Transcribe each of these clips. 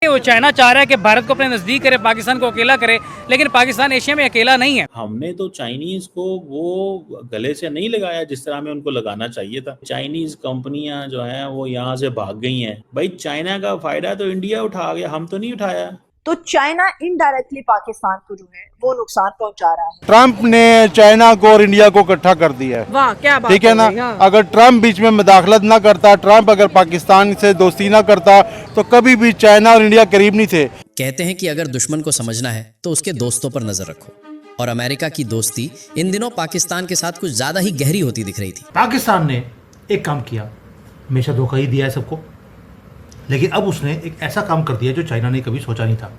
वो चाइना चाह रहा है कि भारत को अपने नज़दीक करे, पाकिस्तान को अकेला करे, लेकिन पाकिस्तान एशिया में अकेला नहीं है। हमने तो चाइनीज को वो गले से नहीं लगाया जिस तरह हमें उनको लगाना चाहिए था। चाइनीज कंपनियां जो हैं वो यहाँ से भाग गई हैं। भाई चाइना का फायदा तो इंडिया उठा गया, हम तो नहीं उठाया। तो चाइना इनडायरेक्टली पाकिस्तान को जो है वो नुकसान पहुंचा रहा है। ट्रंप ने चाइना को और इंडिया को इकट्ठा कर दिया है। वाह क्या बात ठीक है ना। अगर ट्रंप बीच में मुदाखलत ना करता, ट्रंप अगर पाकिस्तान से दोस्ती ना करता तो कभी भी चाइना और इंडिया करीब नहीं थे। कहते हैं कि अगर दुश्मन को समझना है तो उसके दोस्तों पर नजर रखो, और अमेरिका की दोस्ती इन दिनों पाकिस्तान के साथ कुछ ज्यादा ही गहरी होती दिख रही थी। पाकिस्तान ने एक काम किया, हमेशा धोखा ही दिया है सबको, लेकिन अब उसने एक ऐसा काम कर दिया जो चाइना ने कभी सोचा नहीं था।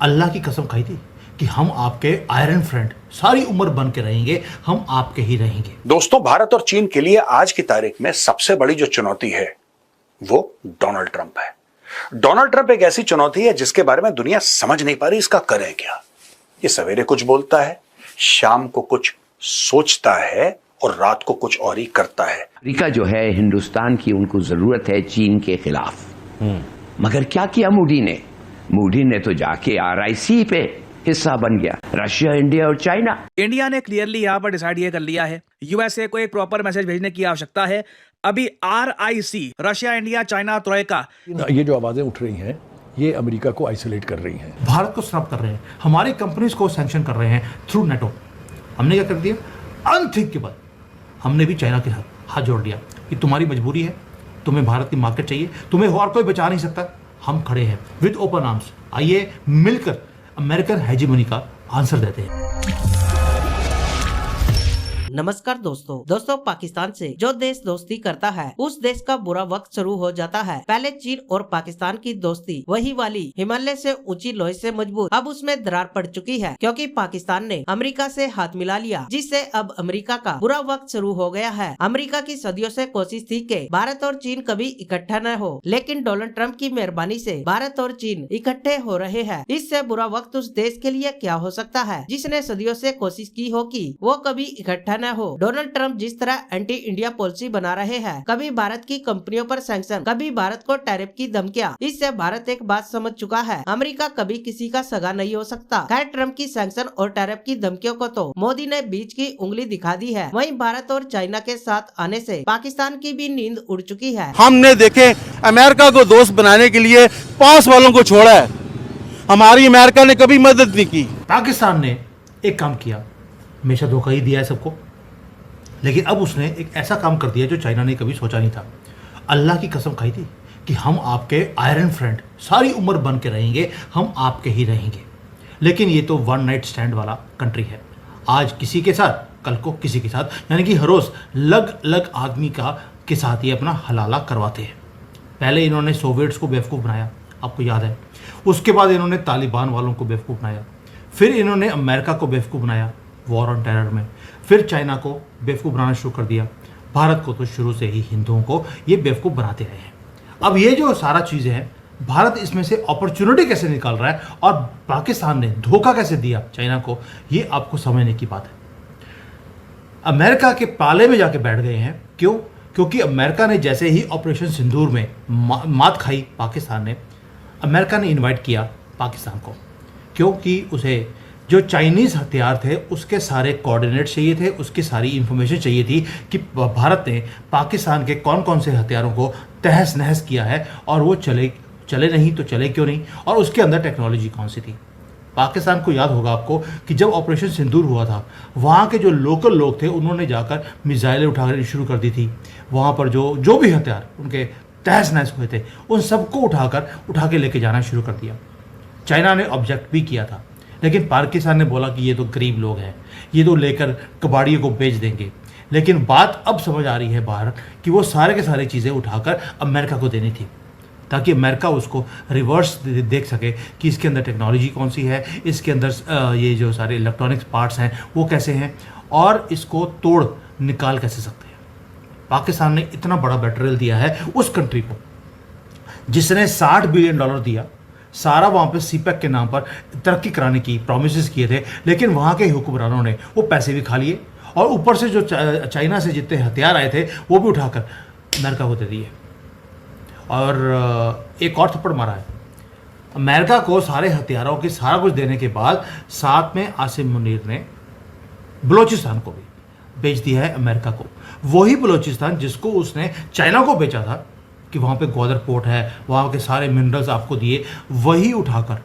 अल्लाह की कसम खाई थी कि हम आपके आयरन फ्रेंड सारी उम्र बन के रहेंगे, हम आपके ही रहेंगे। दोस्तों, भारत और चीन के लिए आज की तारीख में सबसे बड़ी जो चुनौती है वो डोनाल्ड ट्रंप है। डोनाल्ड ट्रंप एक ऐसी चुनौती है जिसके बारे में दुनिया समझ नहीं पा रही इसका करें क्या। ये सवेरे कुछ बोलता है, शाम को कुछ सोचता है और रात को कुछ और ही करता है। अमेरिका जो है हिंदुस्तान की उनको जरूरत है चीन के खिलाफ, मगर क्या किया मूडी ने तो जाके RIC पे हिस्सा बन गया, रशिया, इंडिया और चाइना। इंडिया ने क्लियरली यहाँ पर डिसाइड ये कर लिया है, यूएसए को एक प्रॉपर मैसेज भेजने की आवश्यकता है। अभी RIC, रशिया, इंडिया, चाइना, त्रोइका, ये जो आवाजें उठ रही हैं ये अमेरिका को आइसोलेट कर रही हैं, भारत को स्नब कर रहे हैं, हमारी कंपनीज को सैंक्शन कर रहे हैं थ्रू नेटो। हमने क्या कर दिया, अनथिंकेबल, हमने भी चाइना के साथ हाथ जोड़ दिया कि तुम्हारी मजबूरी है, तुम्हें भारत की मार्केट चाहिए, तुम्हें और कोई बचा नहीं सकता, हम खड़े हैं विद ओपन आर्म्स। आइए मिलकर अमेरिकन हेजेमनी का आंसर देते हैं। नमस्कार दोस्तों, पाकिस्तान से जो देश दोस्ती करता है उस देश का बुरा वक्त शुरू हो जाता है। पहले चीन और पाकिस्तान की दोस्ती वही वाली हिमालय से ऊंची लोहे से मजबूत, अब उसमें दरार पड़ चुकी है क्योंकि पाकिस्तान ने अमेरिका से हाथ मिला लिया, जिससे अब अमेरिका का बुरा वक्त शुरू हो गया है। अमेरिका की सदियों से कोशिश थी कि भारत और चीन कभी इकट्ठा न हो, लेकिन डोनाल्ड ट्रंप की मेहरबानी से भारत और चीन इकट्ठे हो रहे हैं। इससे बुरा वक्त उस देश के लिए क्या हो सकता है जिसने सदियों से कोशिश की हो कि वो कभी इकट्ठा हो। डोनाल्ड ट्रंप जिस तरह एंटी इंडिया पॉलिसी बना रहे हैं, कभी भारत की कंपनियों पर सैंक्शन, कभी भारत को टैरिफ की धमकियां, इससे भारत एक बात समझ चुका है, अमेरिका कभी किसी का सगा नहीं हो सकता। खैर, ट्रंप की सैंक्शन और टैरिफ की धमकियों को तो मोदी ने बीच की उंगली दिखा दी है। वहीं भारत और चाइना के साथ आने से पाकिस्तान की भी नींद उड़ चुकी है। हमने देखे अमेरिका को दोस्त बनाने के लिए पास वालों को छोड़ा है, हमारी अमेरिका ने कभी मदद नहीं की। पाकिस्तान ने एक काम किया, हमेशा धोखा ही दिया है सबको, लेकिन अब उसने एक ऐसा काम कर दिया जो चाइना ने कभी सोचा नहीं था। अल्लाह की कसम खाई थी कि हम आपके आयरन फ्रेंड सारी उम्र बन के रहेंगे, हम आपके ही रहेंगे। लेकिन ये तो वन नाइट स्टैंड वाला कंट्री है, आज किसी के साथ, कल को किसी के साथ, यानी कि हर रोज अलग आदमी के साथ ये अपना हलाला करवाते हैं। पहले इन्होंने सोवियट्स को बेवकूफ़ बनाया, आपको याद है, उसके बाद इन्होंने तालिबान वालों को बेवकूफ़ बनाया, फिर इन्होंने अमेरिका को बेवकूफ़ बनाया वॉर ऑन टेरर में, फिर चाइना को बेवकूफ़ बनाना शुरू कर दिया, भारत को तो शुरू से ही हिंदुओं को ये बेवकूफ़ बनाते रहे हैं। अब ये जो सारा चीज़ें हैं, भारत इसमें से अपॉर्चुनिटी कैसे निकाल रहा है और पाकिस्तान ने धोखा कैसे दिया चाइना को, ये आपको समझने की बात है। अमेरिका के पाले में जाके बैठ गए हैं। क्यों? क्योंकि अमेरिका ने जैसे ही ऑपरेशन सिंदूर में मात खाई पाकिस्तान ने, अमेरिका ने इन्वाइट किया पाकिस्तान को, क्योंकि उसे जो चाइनीज़ हथियार थे उसके सारे कोऑर्डिनेट चाहिए थे, उसकी सारी इंफॉर्मेशन चाहिए थी कि भारत ने पाकिस्तान के कौन कौन से हथियारों को तहस नहस किया है और वो चले नहीं तो चले क्यों नहीं, और उसके अंदर टेक्नोलॉजी कौन सी थी। पाकिस्तान को याद होगा आपको कि जब ऑपरेशन सिंदूर हुआ था, वहाँ के जो लोकल लोग थे उन्होंने जाकर मिसाइलें उठाकर शुरू कर दी थी। वहाँ पर जो भी हथियार उनके तहस नहस हुए थे उन सबको उठा के लेके जाना शुरू कर दिया। चाइना ने ऑब्जेक्ट भी किया था, लेकिन पाकिस्तान ने बोला कि ये तो गरीब लोग हैं, ये तो लेकर कबाड़ियों को बेच देंगे। लेकिन बात अब समझ आ रही है बाहर कि वो सारे के सारे चीज़ें उठाकर अमेरिका को देनी थी, ताकि अमेरिका उसको रिवर्स देख सके कि इसके अंदर टेक्नोलॉजी कौन सी है, इसके अंदर ये जो सारे इलेक्ट्रॉनिक्स पार्ट्स हैं वो कैसे हैं और इसको तोड़ निकाल कैसे सकते हैं। पाकिस्तान ने इतना बड़ा मटेरियल दिया है उस कंट्री को जिसने $60 बिलियन दिया, सारा वहाँ पे सीपैक के नाम पर तरक्की कराने की प्रोमिस किए थे, लेकिन वहाँ के हुक्मरानों ने वो पैसे भी खा लिए और ऊपर से जो चाइना से जितने हथियार आए थे वो भी उठाकर अमेरिका को दे दिए। और एक और थप्पड़ मारा है अमेरिका को सारे हथियारों के सारा कुछ देने के बाद साथ में आसिम मुनीर ने बलूचिस्तान को भी बेच दिया है अमेरिका को। वही बलूचिस्तान जिसको उसने चाइना को बेचा था कि वहाँ पे ग्वादर पोर्ट है, वहाँ के सारे मिनरल्स आपको दिए, वही उठाकर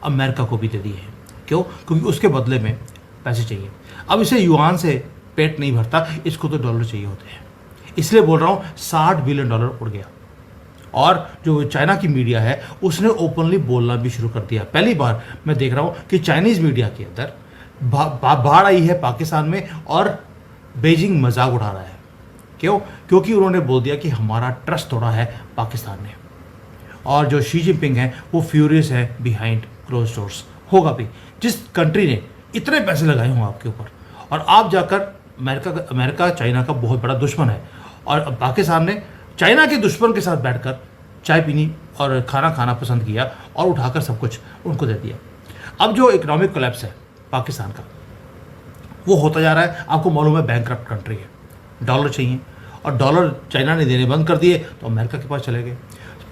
अमेरिका को भी दे दिए हैं। क्यों? क्योंकि उसके बदले में पैसे चाहिए। अब इसे युआन से पेट नहीं भरता, इसको तो डॉलर चाहिए होते हैं। इसलिए बोल रहा हूँ $60 बिलियन उड़ गया। और जो चाइना की मीडिया है उसने ओपनली बोलना भी शुरू कर दिया। पहली बार मैं देख रहा हूँ कि चाइनीज़ मीडिया के अंदर बाढ़ आई है पाकिस्तान में और बीजिंग मजाक उठा रहा है। क्यों? क्योंकि उन्होंने बोल दिया कि हमारा ट्रस्ट तोड़ा है पाकिस्तान ने। और जो शी जिनपिंग है वो फ्यूरियस है बिहाइंड क्लोज डोर्स। होगा भी, जिस कंट्री ने इतने पैसे लगाए हों आपके ऊपर और आप जाकर अमेरिका चाइना का बहुत बड़ा दुश्मन है और पाकिस्तान ने चाइना के दुश्मन के साथ बैठकर चाय पीनी और खाना खाना पसंद किया और उठाकर सब कुछ उनको दे दिया। अब जो इकोनॉमिक कोलैप्स है पाकिस्तान का वो होता जा रहा है। आपको मालूम है बैंकरप्ट कंट्री है, डॉलर चाहिए और डॉलर चाइना ने देने बंद कर दिए तो अमेरिका के पास चले गए।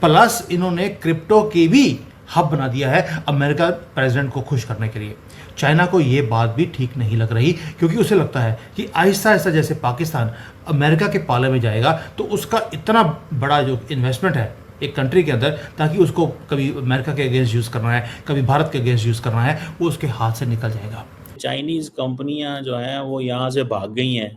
प्लस इन्होंने क्रिप्टो के भी हब बना दिया है अमेरिका प्रेसिडेंट को खुश करने के लिए। चाइना को ये बात भी ठीक नहीं लग रही क्योंकि उसे लगता है कि आहिस्ता आहिस्ता जैसे पाकिस्तान अमेरिका के पाले में जाएगा तो उसका इतना बड़ा जो इन्वेस्टमेंट है एक कंट्री के अंदर, ताकि उसको कभी अमेरिका के अगेंस्ट यूज़ करना है, कभी भारत के अगेंस्ट यूज़ करना है, वो उसके हाथ से निकल जाएगा। चाइनीज़ कंपनियां जो हैं वो यहाँ से भाग गई हैं।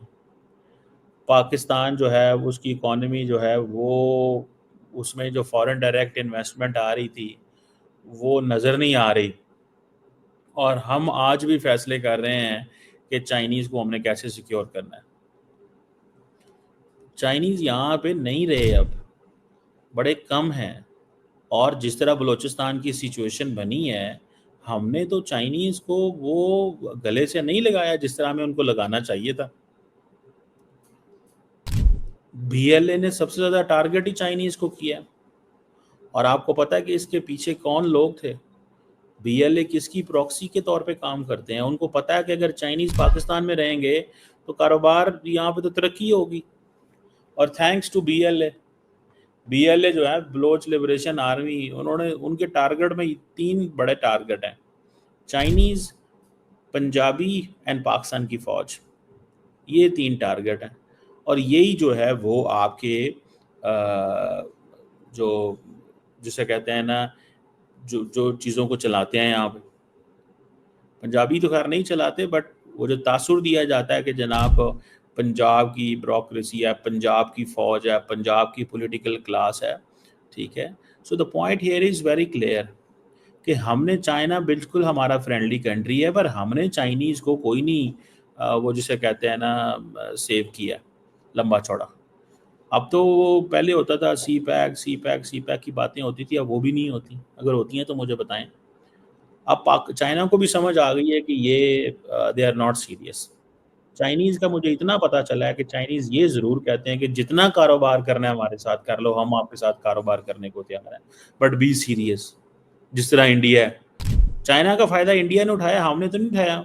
पाकिस्तान जो है उसकी इकॉनमी जो है वो, उसमें जो फॉरेन डायरेक्ट इन्वेस्टमेंट आ रही थी वो नज़र नहीं आ रही। और हम आज भी फैसले कर रहे हैं कि चाइनीज़ को हमने कैसे सिक्योर करना है। चाइनीज़ यहाँ पे नहीं रहे, अब बड़े कम हैं। और जिस तरह बलूचिस्तान की सिचुएशन बनी है, हमने तो चाइनीज़ को वो गले से नहीं लगाया जिस तरह हमें उनको लगाना चाहिए था। बीएलए ने सबसे ज़्यादा टारगेट ही चाइनीज़ को किया। और आपको पता है कि इसके पीछे कौन लोग थे? बीएलए किसकी प्रॉक्सी के तौर पे काम करते हैं? उनको पता है कि अगर चाइनीज़ पाकिस्तान में रहेंगे तो कारोबार यहाँ पे तो तरक्की होगी। और थैंक्स टू बीएलए जो है बलोच लिबरेशन आर्मी, उन्होंने उनके टारगेट में 3 बड़े टारगेट हैं: चाइनीज़, पंजाबी एंड पाकिस्तान की फ़ौज। ये 3 टारगेट हैं। और यही जो है वो आपके जो जिसे कहते हैं ना, जो चीज़ों को चलाते हैं यहाँ पे। पंजाबी तो खैर नहीं चलाते, बट वो जो तासुर दिया जाता है कि जनाब पंजाब की ब्यूरोक्रेसी है, पंजाब की फ़ौज है, पंजाब की पॉलिटिकल क्लास है, ठीक है। So the point here is very clear कि हमने, चाइना बिल्कुल हमारा फ्रेंडली कंट्री है, पर हमने चाइनीज़ को कोई नहीं वो जिसे कहते हैं ना सेव किया लंबा चौड़ा। अब तो पहले होता था सी पैक की बातें होती थी, अब वो भी नहीं होती। अगर होती हैं तो मुझे बताएं। अब चाइना को भी समझ आ गई है कि ये they are not serious. Chinese का मुझे इतना पता चला है कि चाइनीज़ ये ज़रूर कहते हैं कि जितना कारोबार करना है हमारे साथ कर लो, हम आपके साथ कारोबार करने को तैयार हैं, बट बी सीरियस। जिस तरह इंडिया है, चाइना का फ़ायदा इंडिया ने उठाया, हमने तो नहीं उठाया।